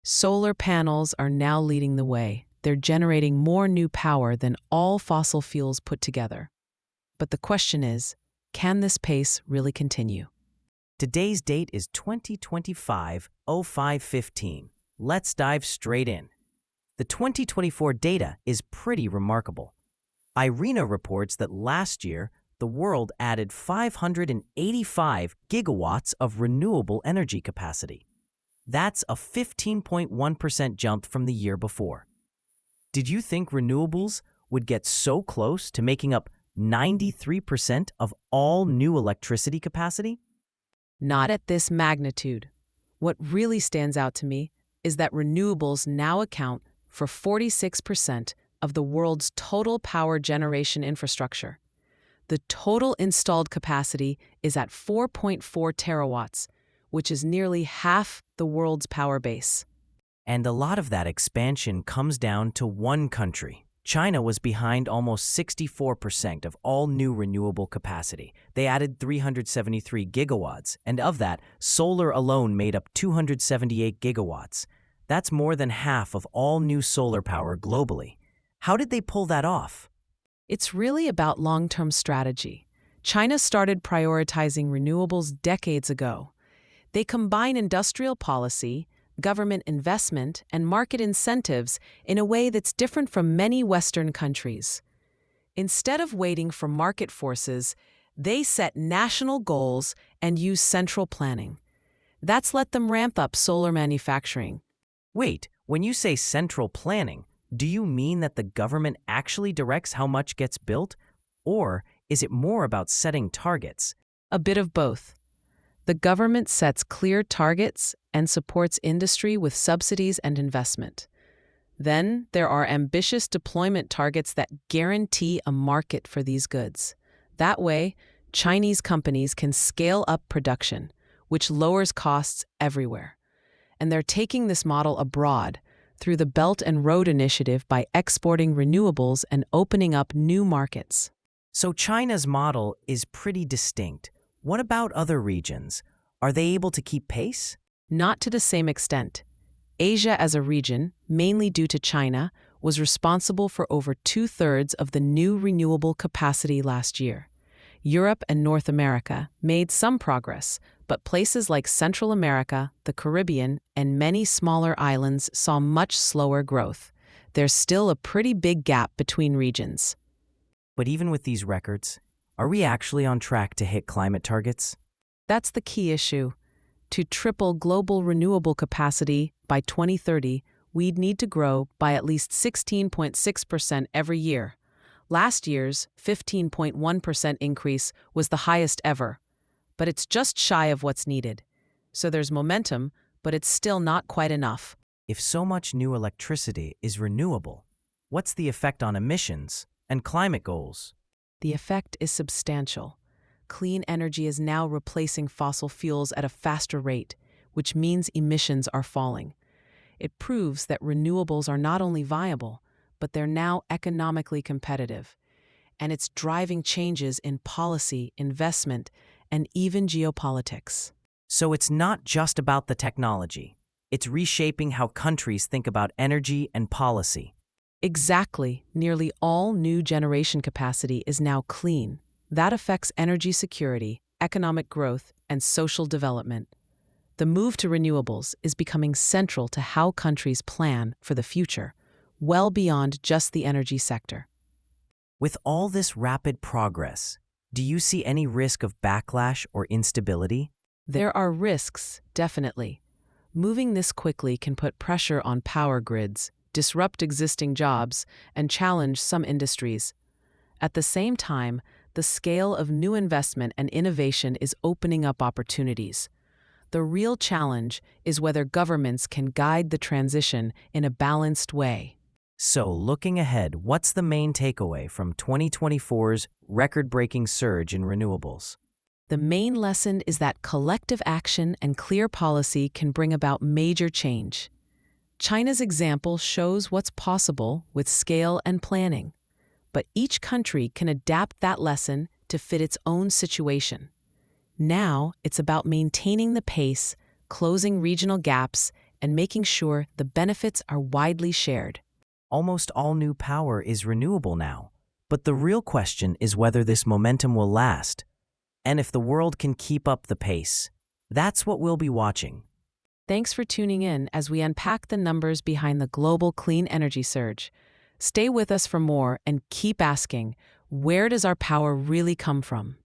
Solar panels are now leading the way. They're generating more new power than all fossil fuels put together. But the question is, can this pace really continue? Today's date is 2025-05-15. Let's dive straight in. The 2024 data is pretty remarkable. IRENA reports that last year, the world added 585 gigawatts of renewable energy capacity. That's a 15.1% jump from the year before. Did you think renewables would get so close to making up 93% of all new electricity capacity? Not at this magnitude. What really stands out to me is that renewables now account for 46% of the world's total power generation infrastructure. The total installed capacity is at 4.4 terawatts, which is nearly half the world's power base. And a lot of that expansion comes down to one country. China was behind almost 64% of all new renewable capacity. They added 373 gigawatts, and of that, solar alone made up 278 gigawatts. That's more than half of all new solar power globally. How did they pull that off? It's really about long-term strategy. China started prioritizing renewables decades ago. They combine industrial policy, government investment, and market incentives in a way that's different from many Western countries. Instead of waiting for market forces, they set national goals and use central planning. That's let them ramp up solar manufacturing. Wait, when you say central planning, do you mean that the government actually directs how much gets built? Or is it more about setting targets? A bit of both. The government sets clear targets and supports industry with subsidies and investment. Then there are ambitious deployment targets that guarantee a market for these goods. That way, Chinese companies can scale up production, which lowers costs everywhere. And they're taking this model abroad through the Belt and Road Initiative by exporting renewables and opening up new markets. So China's model is pretty distinct. What about other regions? Are they able to keep pace? Not to the same extent. Asia as a region, mainly due to China, was responsible for over 2/3 of the new renewable capacity last year. Europe and North America made some progress, but places like Central America, the Caribbean, and many smaller islands saw much slower growth. There's still a pretty big gap between regions. But even with these records, are we actually on track to hit climate targets? That's the key issue. To triple global renewable capacity by 2030, we'd need to grow by at least 16.6% every year. Last year's 15.1% increase was the highest ever, but it's just shy of what's needed. So there's momentum, but it's still not quite enough. If so much new electricity is renewable, what's the effect on emissions and climate goals? The effect is substantial. Clean energy is now replacing fossil fuels at a faster rate, which means emissions are falling. It proves that renewables are not only viable, but they're now economically competitive. And it's driving changes in policy, investment, and even geopolitics. So it's not just about the technology. It's reshaping how countries think about energy and policy. Exactly. Nearly all new generation capacity is now clean. That affects energy security, economic growth, and social development. The move to renewables is becoming central to how countries plan for the future, well beyond just the energy sector. With all this rapid progress, do you see any risk of backlash or instability? There are risks, definitely. Moving this quickly can put pressure on power grids, disrupt existing jobs, and challenge some industries. At the same time, the scale of new investment and innovation is opening up opportunities. The real challenge is whether governments can guide the transition in a balanced way. So, looking ahead, what's the main takeaway from 2024's record-breaking surge in renewables? The main lesson is that collective action and clear policy can bring about major change. China's example shows what's possible with scale and planning. But each country can adapt that lesson to fit its own situation. Now, it's about maintaining the pace, closing regional gaps, and making sure the benefits are widely shared. Almost all new power is renewable now, but the real question is whether this momentum will last, and if the world can keep up the pace. That's what we'll be watching. Thanks for tuning in as we unpack the numbers behind the global clean energy surge. Stay with us for more and keep asking, where does our power really come from?